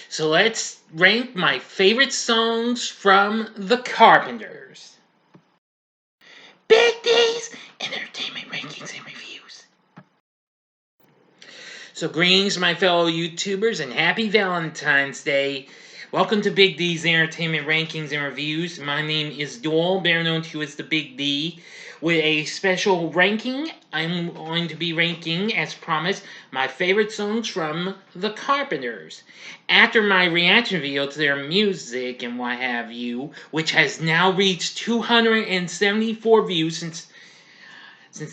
So let's rank my favorite songs from the Carpenters. Big D's Entertainment Rankings and Reviews. So greetings, my fellow YouTubers, and happy Valentine's Day. Welcome to Big D's Entertainment Rankings and Reviews. My name is Doyle, better known to as the Big D. With a special ranking, I'm going to be ranking, as promised, my favorite songs from the Carpenters. After my reaction video to their music and what have you, which has now reached 274 views since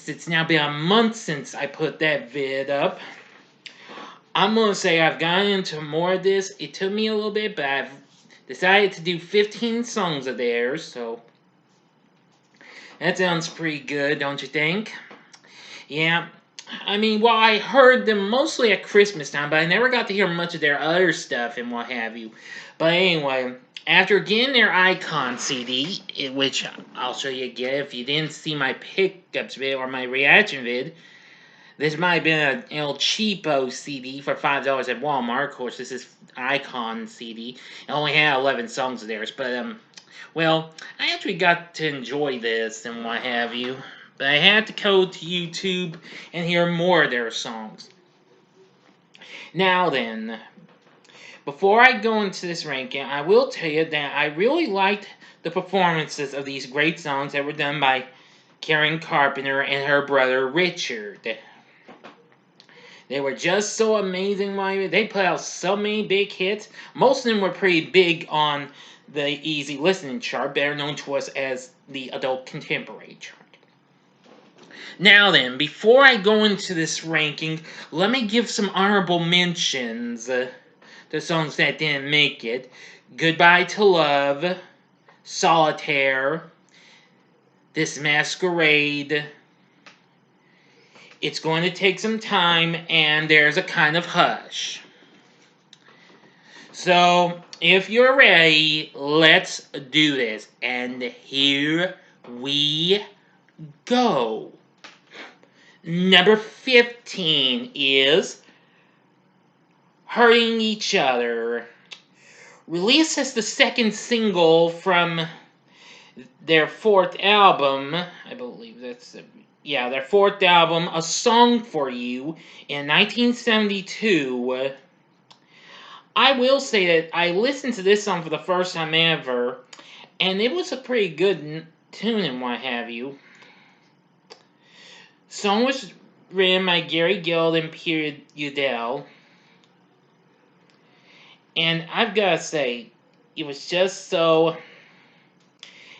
it's now been a month since I put that vid up, I'm going to say I've gotten into more of this. It took me a little bit, but I've decided to do 15 songs of theirs, so that sounds pretty good, don't you think? Yeah, I mean, well, I heard them mostly at Christmas time, but I never got to hear much of their other stuff and what have you. But anyway, after getting their Icon CD, which I'll show you again if you didn't see my pickups vid or my reaction vid, this might have been an El Cheapo CD for $5 at Walmart. Of course, this is Icon CD. It only had 11 songs of theirs, but, well, I actually got to enjoy this and what have you. But I had to go to YouTube and hear more of their songs. Now then, before I go into this ranking, I will tell you that I really liked the performances of these great songs that were done by Karen Carpenter and her brother Richard. They were just so amazing. They put out so many big hits. Most of them were pretty big on the easy listening chart, better known to us as the adult contemporary chart. Now then, before I go into this ranking, let me give some honorable mentions to songs that didn't make it. Goodbye to Love, Solitaire, This Masquerade, It's Going to Take Some Time, and There's a Kind of Hush. So, if you're ready, let's do this. And here we go. Number 15 is Hurting Each Other. Released as the second single from their fourth album, I believe that's their fourth album, A Song for You, in 1972. I will say that I listened to this song for the first time ever, and it was a pretty good tune and what have you. The song was written by Gary Gill and Peter Udell, and I've got to say, it was just so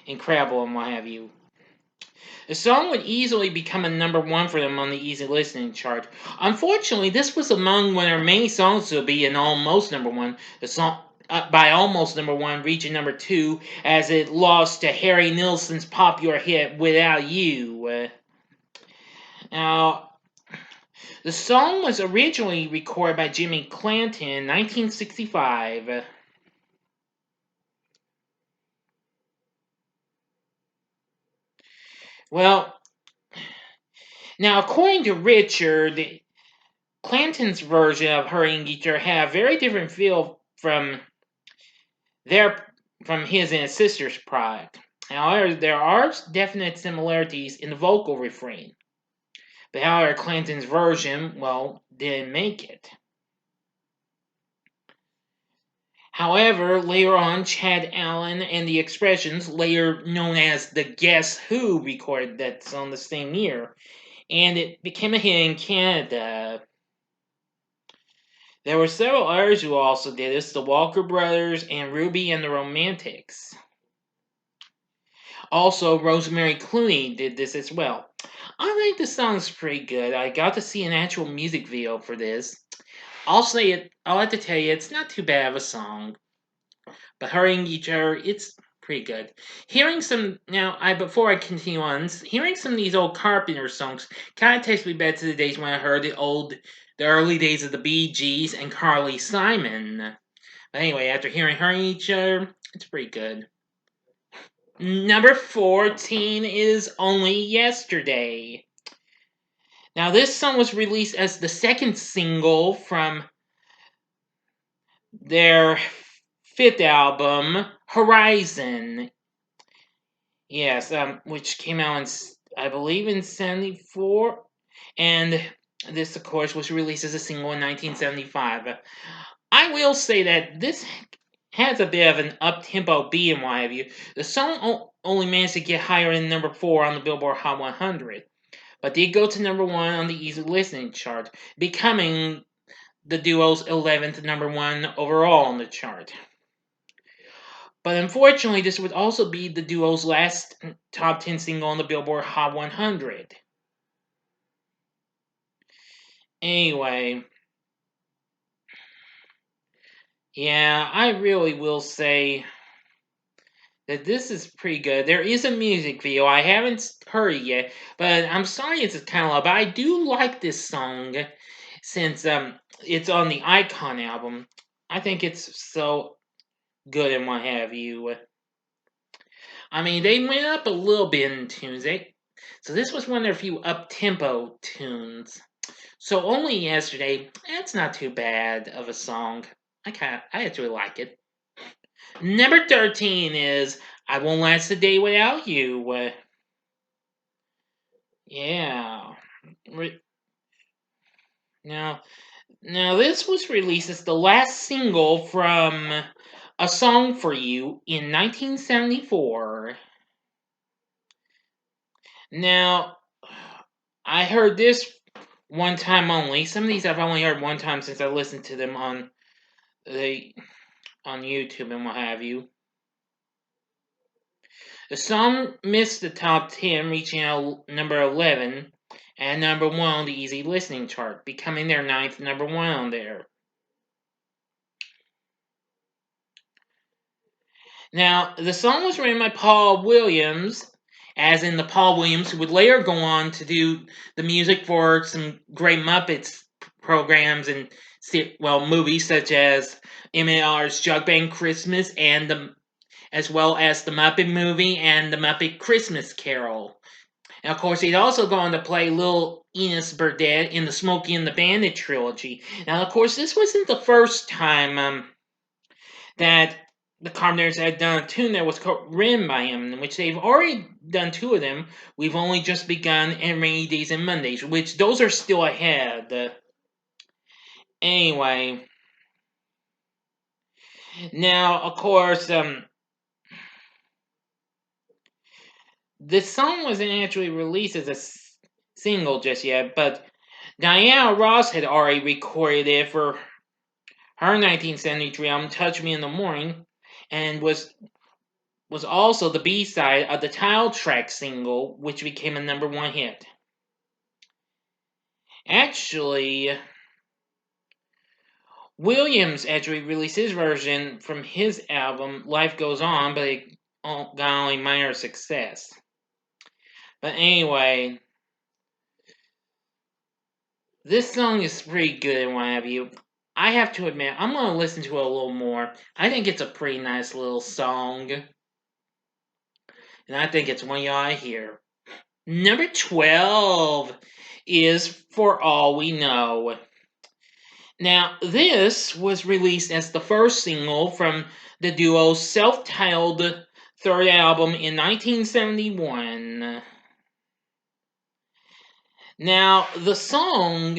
incredible and what have you. The song would easily become a number one for them on the easy listening chart. Unfortunately, this was among one of their many songs to be an almost number one. The song, by almost number one, reaching number two, as it lost to Harry Nilsson's popular hit Without You. Now, the song was originally recorded by Jimmy Clanton in 1965. Well, now according to Richard, Clanton's version of Hurting Each Other had a very different feel from his and his sister's product. However, there are definite similarities in the vocal refrain. But however, Clanton's version, well, didn't make it. However, later on, Chad Allen and the Expressions, later known as the Guess Who, recorded that song the same year, and it became a hit in Canada. There were several others who also did this, the Walker Brothers and Ruby and the Romantics. Also, Rosemary Clooney did this as well. I think the song's pretty good. I got to see an actual music video for this. I'll have to tell you, it's not too bad of a song. But Hurting Each Other, it's pretty good. Before I continue on, hearing some of these old Carpenter songs kind of takes me back to the days when I heard the early days of the Bee Gees and Carly Simon. But anyway, after hearing Hurting Each Other, it's pretty good. Number 14 is Only Yesterday. Now, this song was released as the second single from their fifth album, Horizon. Yes, which came out in, I believe, in '74, and this, of course, was released as a single in 1975. I will say that this has a bit of an up-tempo beat and what have you. The song only managed to get higher in number 4 on the Billboard Hot 100, but did go to number 1 on the Easy Listening chart, becoming the duo's 11th number 1 overall on the chart. But unfortunately, this would also be the duo's last top 10 single on the Billboard Hot 100. Anyway, yeah, I really will say that this is pretty good. There is a music video. I haven't heard it yet, but I'm sorry it's kind of low. But I do like this song since it's on the Icon album. I think it's so good and what have you. I mean, they went up a little bit in tunes. So this was one of their few up-tempo tunes. So only yesterday, that's not too bad of a song. I actually like it. Number 13 is I Won't Last a Day Without You. Yeah. Now, now this was released as the last single from A Song for You in 1974. Now, I heard this one time only. Some of these I've only heard one time since I listened to them on YouTube and what have you. The song missed the top 10, reaching out number 11 and number 1 on the Easy Listening chart, becoming their 9th number 1 on there. Now, the song was written by Paul Williams, as in the Paul Williams who would later go on to do the music for some great Muppets programs and movies such as M.A.R.'s Jug Band Christmas and as well as the Muppet Movie and the Muppet Christmas Carol. And of course, he'd also go on to play Little Enos Burdett in the Smokey and the Bandit trilogy. Now, of course, this wasn't the first time that the Carpenters had done a tune that was written by him, in which they've already done 2 of them. We've Only Just Begun and Rainy Days and Mondays, which those are still ahead. Anyway, now, of course, this song wasn't actually released as a single just yet, but Diana Ross had already recorded it for her 1973 album Touch Me in the Morning, and was also the B-side of the title track single, which became a number 1 hit. Actually, Williams actually released his version from his album Life Goes On, but it got only minor success. But anyway, this song is pretty good and what have you. I have to admit, I'm going to listen to it a little more. I think it's a pretty nice little song. And I think it's one you ought to hear. Number 12 is For All We Know. Now, this was released as the first single from the duo's self-titled third album in 1971. Now, the song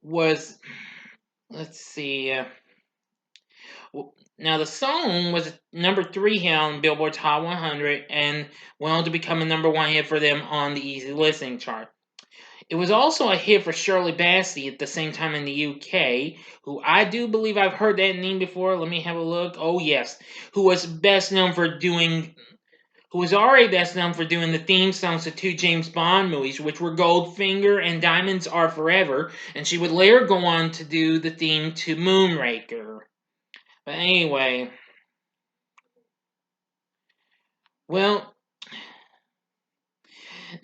was, let's see, now the song was number 3 hit on Billboard's Hot 100 and went on to become a number 1 hit for them on the Easy Listening chart. It was also a hit for Shirley Bassey at the same time in the UK, who I do believe I've heard that name before. Let me have a look. Oh yes, who was already best known for doing the theme songs to 2 James Bond movies, which were Goldfinger and Diamonds Are Forever, and she would later go on to do the theme to Moonraker. But anyway, well,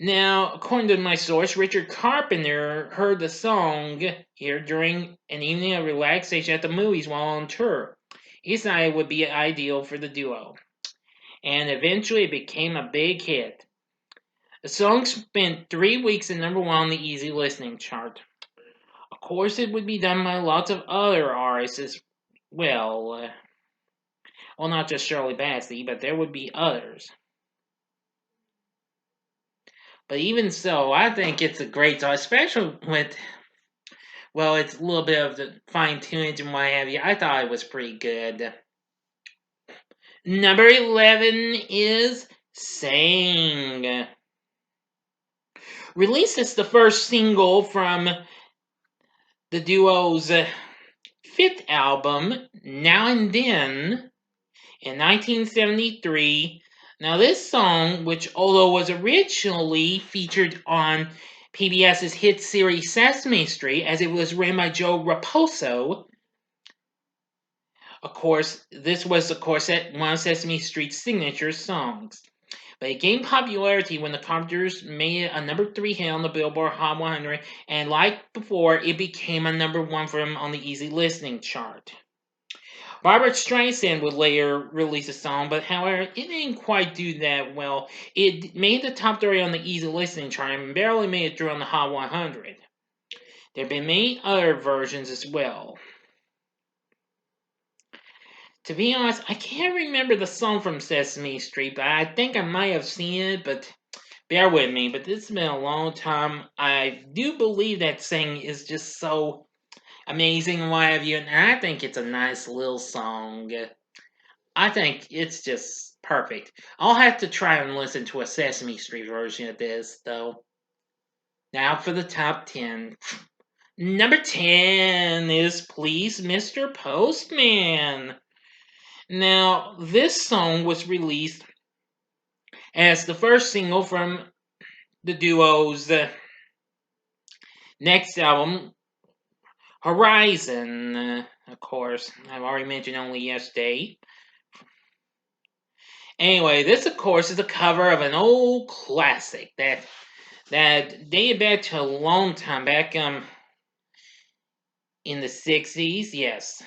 now, according to my source, Richard Carpenter heard the song here during an evening of relaxation at the movies while on tour. He decided it would be ideal for the duo, and eventually it became a big hit. The song spent 3 weeks at number 1 on the Easy Listening chart. Of course, it would be done by lots of other artists as well. Well, not just Shirley Bassey, but there would be others. But even so, I think it's a great song, especially with, well, it's a little bit of the fine tuning and what have you. I thought it was pretty good. Number 11 is Sang. Released as the first single from the duo's fifth album, Now and Then, in 1973. Now, this song, which although was originally featured on PBS's hit series Sesame Street, as it was written by Joe Raposo, of course, this was, of course, one of Sesame Street's signature songs. But it gained popularity when the Carpenters made it a number 3 hit on the Billboard Hot 100, and like before, it became a number 1 for them on the Easy Listening chart. Barbra Streisand would later release a song, but however, it didn't quite do that well. It made the top 30 on the Easy Listening chart and barely made it through on the Hot 100. There have been many other versions as well. To be honest, I can't remember the song from Sesame Street, but I think I might have seen it, but bear with me. But this has been a long time. I do believe that Sing is just so amazing and what have you, and I think it's a nice little song. I think it's just perfect. I'll have to try and listen to a Sesame Street version of this, though. Now for the top 10. Number 10 is Please Mr. Postman. Now, this song was released as the first single from the duo's next album, Horizon. Of course, I've already mentioned Only Yesterday. Anyway, this, of course, is a cover of an old classic that dated back to a long time, back in the 60s, yes.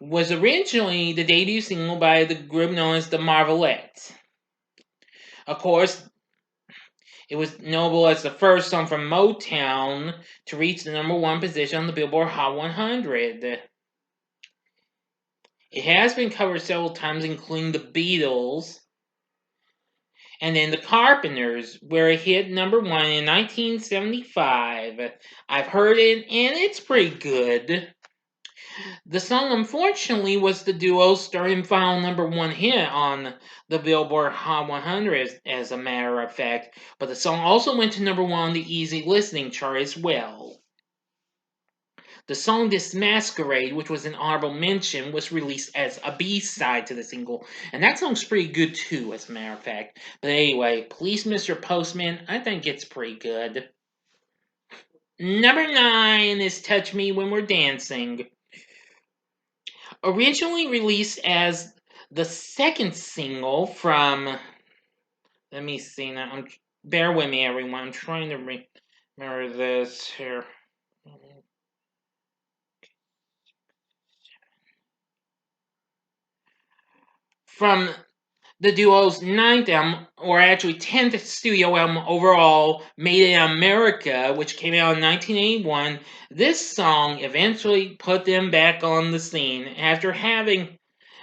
Was originally the debut single by the group known as the Marvelettes. Of course, it was notable as the first song from Motown to reach the number 1 position on the Billboard Hot 100. It has been covered several times, including the Beatles, and then the Carpenters, where it hit number 1 in 1975. I've heard it, and it's pretty good. The song, unfortunately, was the duo's third and final number 1 hit on the Billboard Hot 100, as a matter of fact, but the song also went to number 1 on the Easy Listening chart as well. The song This Masquerade, which was an honorable mention, was released as a B-side to the single, and that song's pretty good too, as a matter of fact. But anyway, Please Mr. Postman, I think it's pretty good. Number 9 is Touch Me When We're Dancing. Originally released as the second single from, let me see now, bear with me everyone, I'm trying to remember this here. From the duo's ninth album, or actually 10th studio album overall, Made in America, which came out in 1981, this song eventually put them back on the scene after having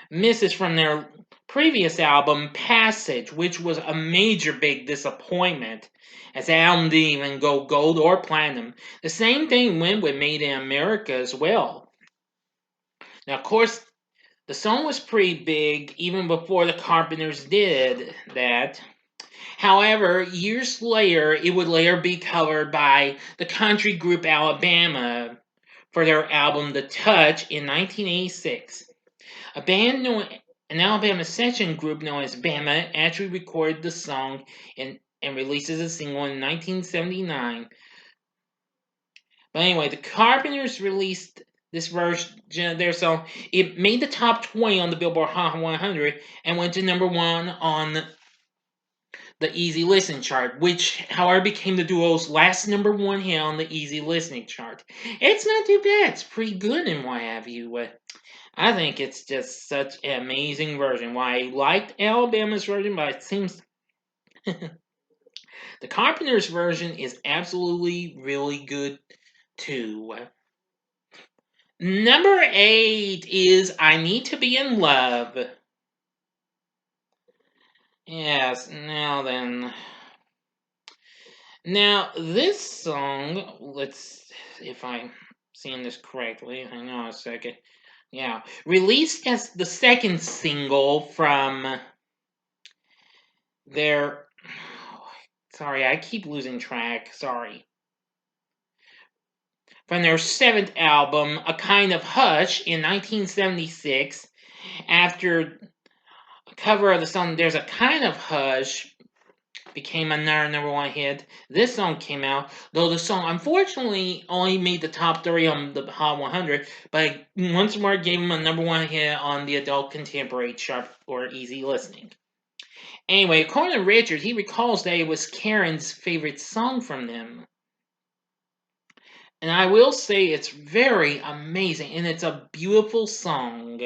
misses from their previous album, Passage, which was a major big disappointment, as the album didn't even go gold or platinum. The same thing went with Made in America as well. Now, of course, the song was pretty big even before the Carpenters did that. However, years later, it would later be covered by the country group Alabama for their album The Touch in 1986. An Alabama session group known as Bama actually recorded the song and released as a single in 1979. But anyway, the Carpenters released this version of their song. It made the top 20 on the Billboard Hot 100 and went to number 1 on the Easy Listening chart, which, however, became the duo's last number 1 hit on the Easy Listening chart. It's not too bad. It's pretty good and what have you. I think it's just such an amazing version. Why I liked Alabama's version, but it seems The Carpenters version is absolutely really good too. Number 8 is I Need to Be in Love. Yes, now then. Now, this song, let's, if I'm seeing this correctly, hang on a second. Yeah, released as the second single from their, sorry, I keep losing track, sorry. From their seventh album, A Kind of Hush, in 1976, after a cover of the song There's a Kind of Hush, became another number one hit. This song came out, though the song unfortunately only made the top 3 on the Hot 100, but once more gave him a number one hit on the adult contemporary chart for easy listening. Anyway, according to Richard, he recalls that it was Karen's favorite song from them. And I will say it's very amazing, and it's a beautiful song.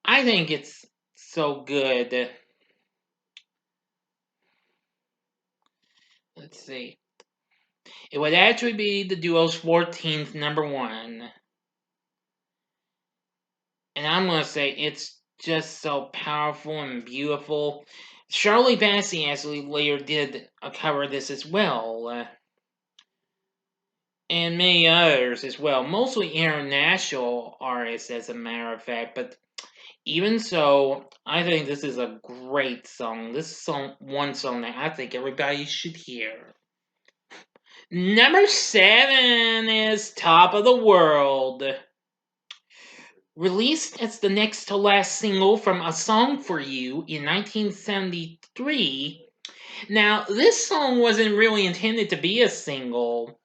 I think it's so good. Let's see. It would actually be the duo's 14th number one. And I'm going to say it's just so powerful and beautiful. Shirley Bassey actually later did a cover of this as well. And many others as well. Mostly international artists, as a matter of fact. But even so, I think this is a great song. This song, one song that I think everybody should hear. Number 7 is Top of the World. Released as the next to last single from A Song for You in 1973. Now, this song wasn't really intended to be a single.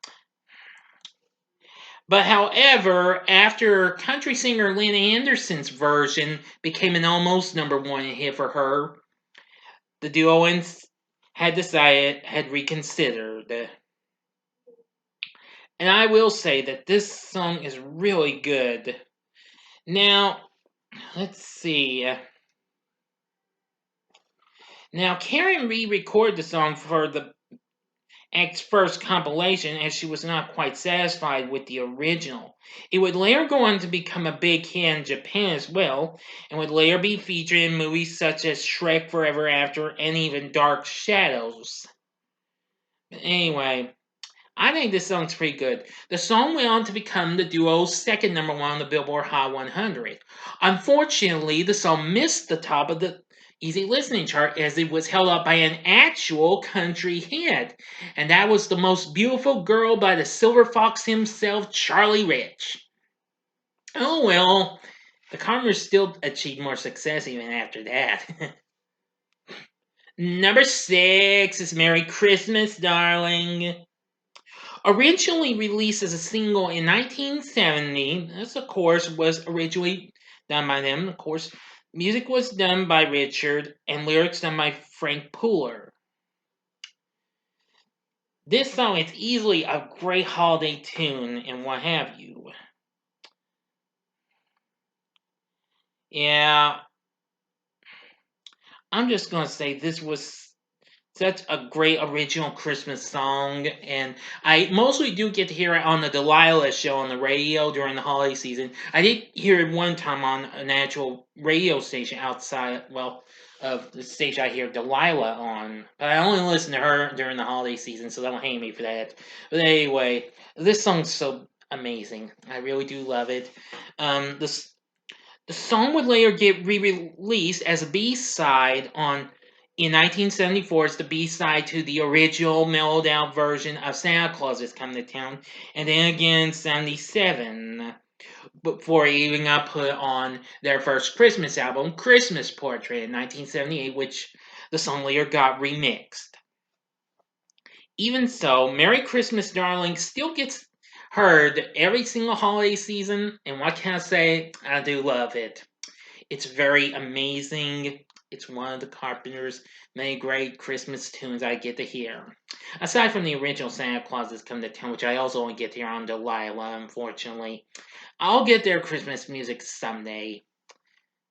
But however, after country singer Lynn Anderson's version became an almost number one hit for her, the duo had reconsidered. And I will say that this song is really good. Now, let's see. Now, Karen re-recorded the song for the act's first compilation as she was not quite satisfied with the original. It would later go on to become a big hit in Japan as well, and would later be featured in movies such as Shrek Forever After and even Dark Shadows. But anyway, I think this song's pretty good. The song went on to become the duo's second number one on the Billboard Hot 100. Unfortunately, the song missed the top of the easy listening chart as it was held up by an actual country hit, and that was The Most Beautiful Girl by the Silver Fox himself, Charlie Rich. Oh well, the Carpenters still achieved more success even after that. Number 6 is Merry Christmas, Darling. Originally released as a single in 1970, this of course was originally done by them. Of course, music was done by Richard and lyrics done by Frank Pooler. This song is easily a great holiday tune and what have you. Yeah, I'm just gonna say this was such a great original Christmas song, and I mostly do get to hear it on the Delilah show on the radio during the holiday season. I did hear it one time on an actual radio station outside, well, of the station I hear Delilah on, but I only listen to her during the holiday season, so don't hate me for that. But anyway, this song's so amazing. I really do love it. The song would later get re-released as a B-side on in 1974 as the B-side to the original mellowed out version of Santa Claus is Coming to Town, and then again in 77 before even got put on their first Christmas album, Christmas Portrait, in 1978, which the song later got remixed. Even so, Merry Christmas, Darling still gets heard every single holiday season, and what can I say? I do love it. It's very amazing. It's one of the Carpenters' many great Christmas tunes I get to hear. Aside from the original Santa Claus Has Come to Town, which I also only get to hear on Delilah, unfortunately. I'll get their Christmas music someday.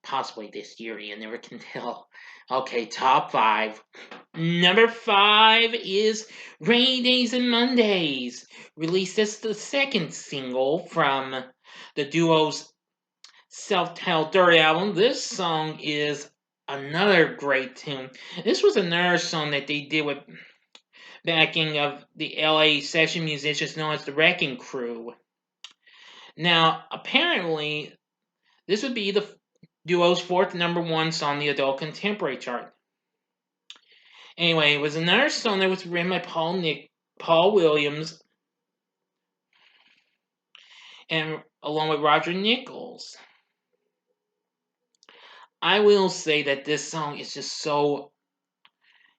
possibly this year. You never can tell. Okay, top 5. Number 5 is Rainy Days and Mondays, released as the second single from the duo's self-titled third album. This song is another great tune. This was another song that they did with backing of the LA session musicians known as the Wrecking Crew. Now, apparently, this would be the duo's fourth number 1 song on the adult contemporary chart. Anyway, it was another song that was written by Paul Williams and along with Roger Nichols. I will say that this song is just so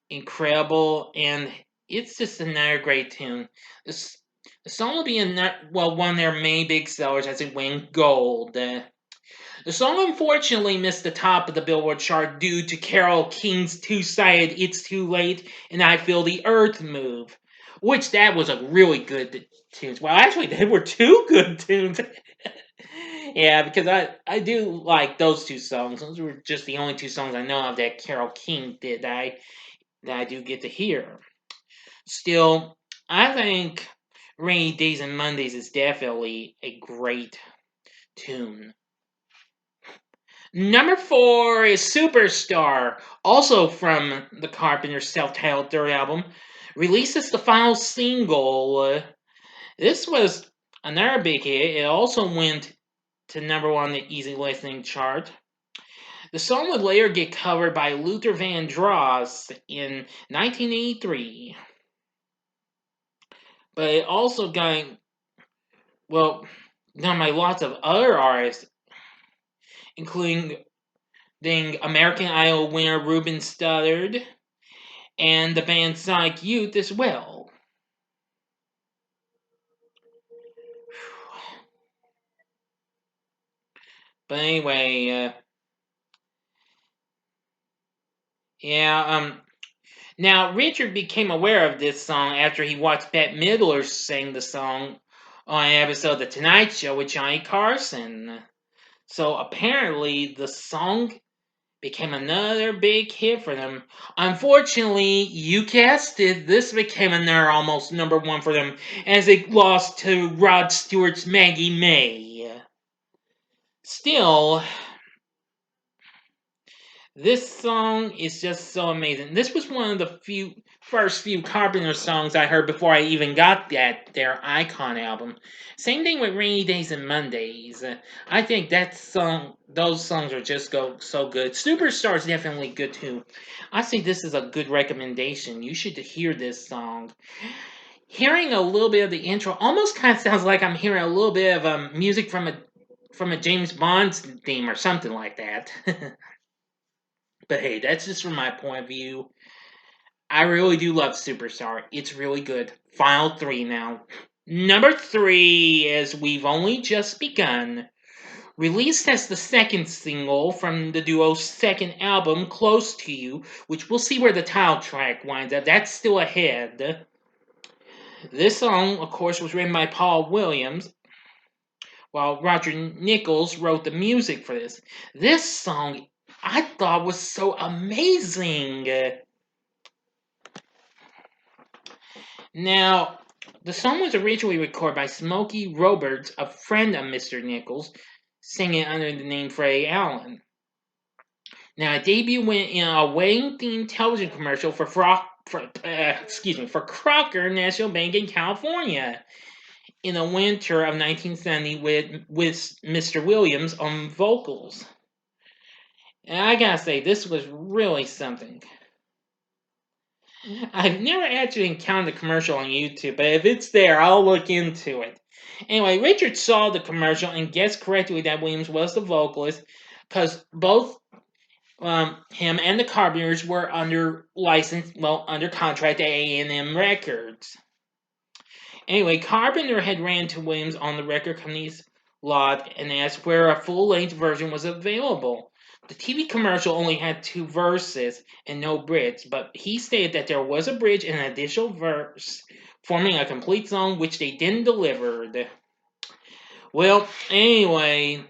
incredible, and it's just another great tune. The song will be one of their main big sellers as it went gold. The song unfortunately missed the top of the Billboard chart due to Carole King's two-sided "It's Too Late" and "I Feel the Earth Move," which that was a really good tune. Well, actually, they were two good tunes. Yeah, because I do like those two songs. Those were just the only two songs I know of that Carole King did that I do get to hear. Still, I think Rainy Days and Mondays is definitely a great tune. Number 4 is Superstar, also from the Carpenters' self-titled third album, released as the final single. This was another big hit. It also went to number 1 on the easy listening chart. The song would later get covered by Luther Vandross in 1983. But it also got, done by lots of other artists, including American Idol winner Ruben Studdard and the band Sonic Youth as well. But anyway, now Richard became aware of this song after he watched Bette Midler sing the song on an episode of The Tonight Show with Johnny Carson. So apparently the song became another big hit for them. Unfortunately, you guessed it, this became another almost number 1 for them as it lost to Rod Stewart's Maggie May. Still, this song is just so amazing. This was one of the first few Carpenter songs I heard before I even got their Icon album. Same thing with Rainy Days and Mondays. I think those songs are just so good. Superstar is definitely good too. I think this is a good recommendation. You should hear this song. Hearing a little bit of the intro almost kind of sounds like I'm hearing a little bit of music from a James Bond theme or something like that. But hey, that's just from my point of view. I really do love Superstar. It's really good. Final 3 now. Number 3 is We've Only Just Begun. Released as the second single from the duo's second album, Close to You, which we'll see where the title track winds up. That's still ahead. This song, of course, was written by Paul Williams, while Roger Nichols wrote the music for this. This song I thought was so amazing. Now, the song was originally recorded by Smokey Roberts, a friend of Mr. Nichols, singing under the name Freddie Allen. Now, it debuted in a wedding-themed television commercial for Crocker National Bank in California in the winter of 1970 with Mr. Williams on vocals. And I gotta say, this was really something. I've never actually encountered the commercial on YouTube, but if it's there, I'll look into it. Anyway, Richard saw the commercial and guessed correctly that Williams was the vocalist, because both him and the Carpenters were under contract at A&M Records. Anyway, Carpenter had ran to Williams on the record company's lot and asked where a full-length version was available. The TV commercial only had 2 verses and no bridge, but he stated that there was a bridge and an additional verse, forming a complete song, which they then delivered. Well, anyway,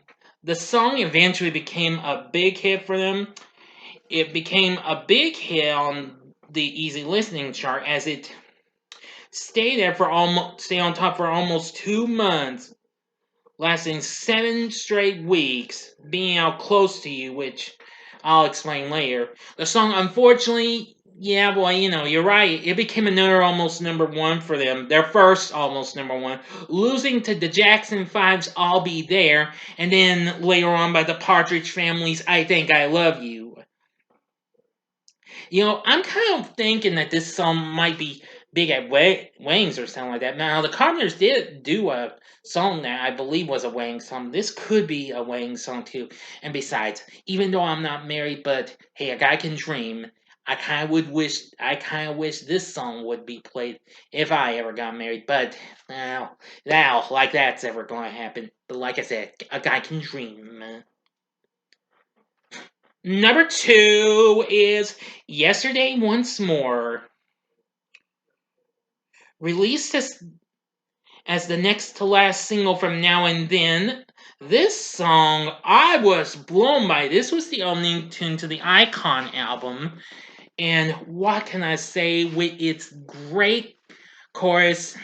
the song eventually became a big hit for them. It became a big hit on the easy listening chart as it stayed on top for almost 2 months, lasting 7 straight weeks, being out close to you, which I'll explain later. The song, unfortunately, yeah, boy, you're right. It became another almost number one for them, their first almost number one, losing to the Jackson Five's "I'll Be There," and then later on by the Partridge Family's "I Think I Love You." I'm kind of thinking that this song might be big at Wings or something like that. Now, the Carpenters did do a song that I believe was a Wang song. This could be a Wang song too. And besides, even though I'm not married, but hey, a guy can dream. I kind of wish this song would be played if I ever got married. But now, like that's ever going to happen. But like I said, a guy can dream. Number two is Yesterday Once More. Released as the next to last single from Now and Then, this song I was blown by. This was the opening tune to the Icon album. And what can I say with its great chorus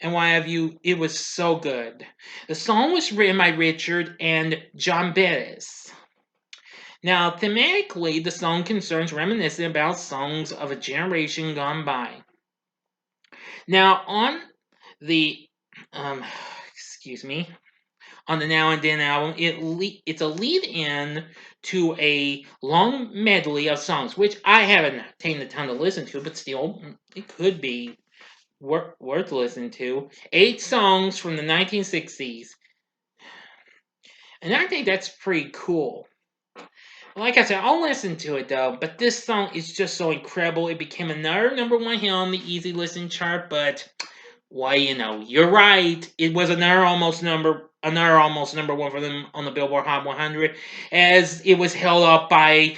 and why have you? It was so good. The song was written by Richard and John Bettis. Now, thematically, the song concerns reminiscing about songs of a generation gone by. Now, on the um, excuse me, on the Now and Then album, it's a lead-in to a long medley of songs, which I haven't taken the time to listen to, but still, it could be worth listening to. 8 songs from the 1960s, and I think that's pretty cool. Like I said, I'll listen to it though, but this song is just so incredible. It became another number one hit on the easy listen chart, but well, you're right. It was another almost number one for them on the Billboard Hot 100, as it was held up by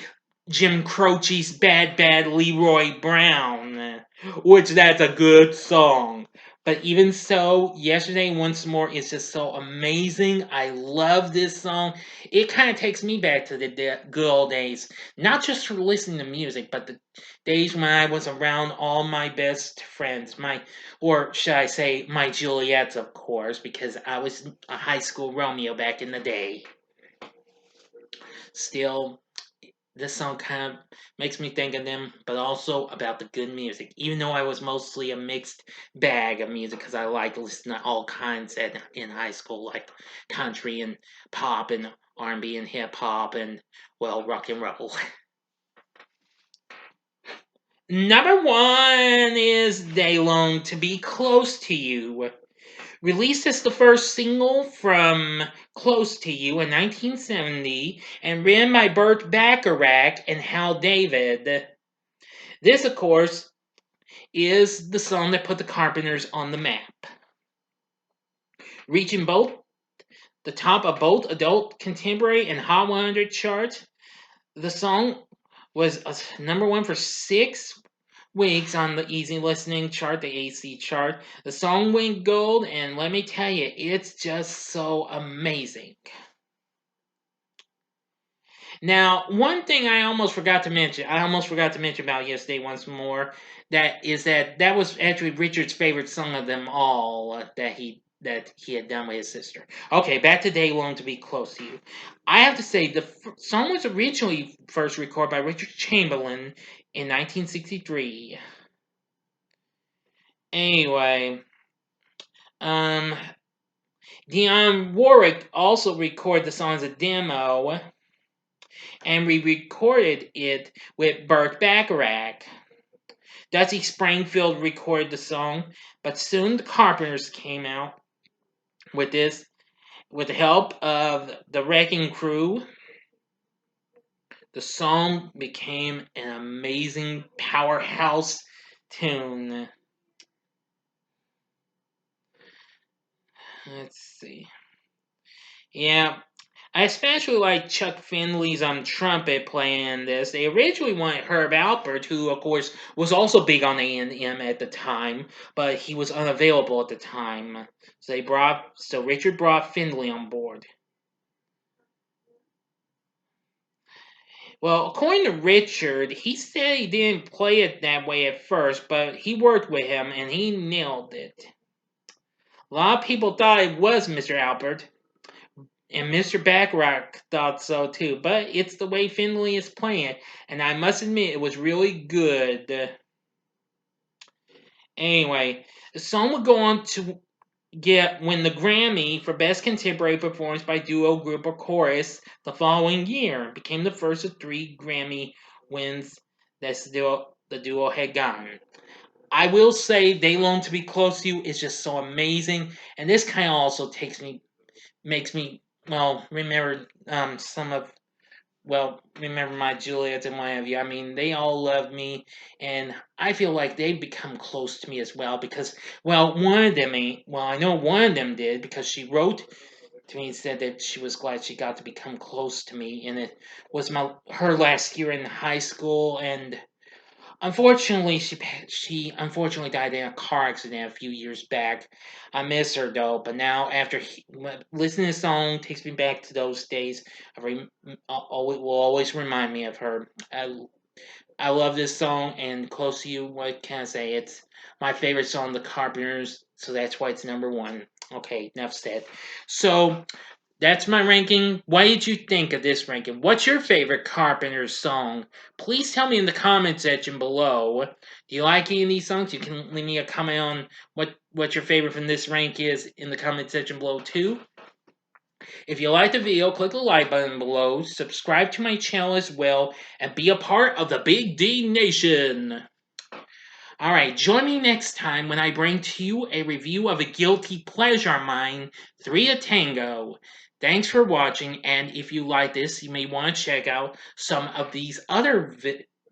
Jim Croce's "Bad Bad Leroy Brown," which that's a good song. But even so, Yesterday Once More is just so amazing. I love this song. It kind of takes me back to the good old days, not just for listening to music, but the days when I was around all my best friends, or should I say, my Juliets, of course, because I was a high school Romeo back in the day. Still, this song kind of makes me think of them, but also about the good music. Even though I was mostly a mixed bag of music, because I liked listening to all kinds in high school, like country and pop and R&B and hip hop and well, rock and roll. Number one is "They Long to Be Close to You." Released as the first single from Close to You in 1970 and written by Burt Bacharach and Hal David. This, of course, is the song that put the Carpenters on the map, reaching both the top of both adult contemporary and Hot 100 charts. The song was number one for 6 weeks on the easy listening chart, the AC chart. The song went gold, and let me tell you, it's just so amazing. Now, one thing I almost forgot to mention about Yesterday Once More, that was actually Richard's favorite song of them all that he had done with his sister. Okay, back to "Day Long to Be Close to You." I have to say the song was originally first recorded by Richard Chamberlain in 1963. Anyway, um, Dionne Warwick also recorded the song as a demo, and we recorded it with Burt Bacharach. Dusty Springfield recorded the song, but soon the Carpenters came out with this with the help of the Wrecking Crew. The song became an amazing powerhouse tune. Let's see. Yeah, I especially like Chuck Finley's trumpet playing this. They originally wanted Herb Alpert, who of course was also big on A&M at the time, but he was unavailable at the time. So Richard brought Finley on board. Well, according to Richard, he said he didn't play it that way at first, but he worked with him and he nailed it. A lot of people thought it was Mr. Albert, and Mr. Bacharach thought so too, but it's the way Finley is playing it, and I must admit it was really good. Anyway, the song would go on to win the Grammy for Best Contemporary Performance by Duo, Group, or Chorus the following year. It became the first of 3 Grammy wins that the duo had gotten. I will say They Long to Be Close to You is just so amazing, and this kind of also makes me, well, remember some of, well, remember my Juliets and what have you. I mean, they all love me, and I feel like they've become close to me as well because, well, one of them ain't, well, I know one of them did because she wrote to me and said that she was glad she got to become close to me, and it was her last year in high school, and unfortunately, she unfortunately died in a car accident a few years back. I miss her though, but now listening to the song takes me back to those days. Will always remind me of her. I love this song, and Close to You, what can I say? It's my favorite song, The Carpenters, so that's why it's number one. Okay, enough said. So, that's my ranking. What did you think of this ranking? What's your favorite Carpenters song? Please tell me in the comment section below. Do you like any of these songs? You can leave me a comment on what your favorite from this rank is in the comment section below too. If you liked the video, click the like button below, subscribe to my channel as well, and be a part of the Big D Nation. Alright, join me next time when I bring to you a review of a guilty pleasure of mine, 3 a Tango. Thanks for watching, and if you like this, you may want to check out some of these other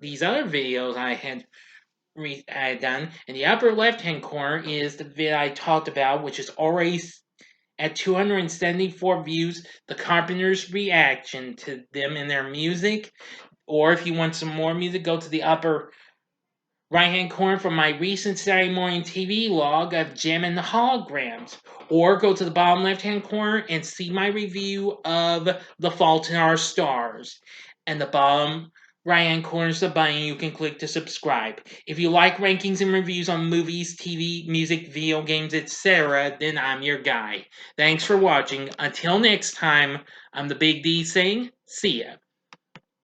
videos I had done. In the upper left-hand corner is the video I talked about, which is already at 274 views, the Carpenters' reaction to them and their music. Or if you want some more music, go to the upper right-hand corner from my recent Saturday morning TV log of Gem and the Holograms. Or go to the bottom left-hand corner and see my review of The Fault in Our Stars. And the bottom right-hand corner is the button you can click to subscribe. If you like rankings and reviews on movies, TV, music, video games, etc., then I'm your guy. Thanks for watching. Until next time, I'm the Big D saying, see ya.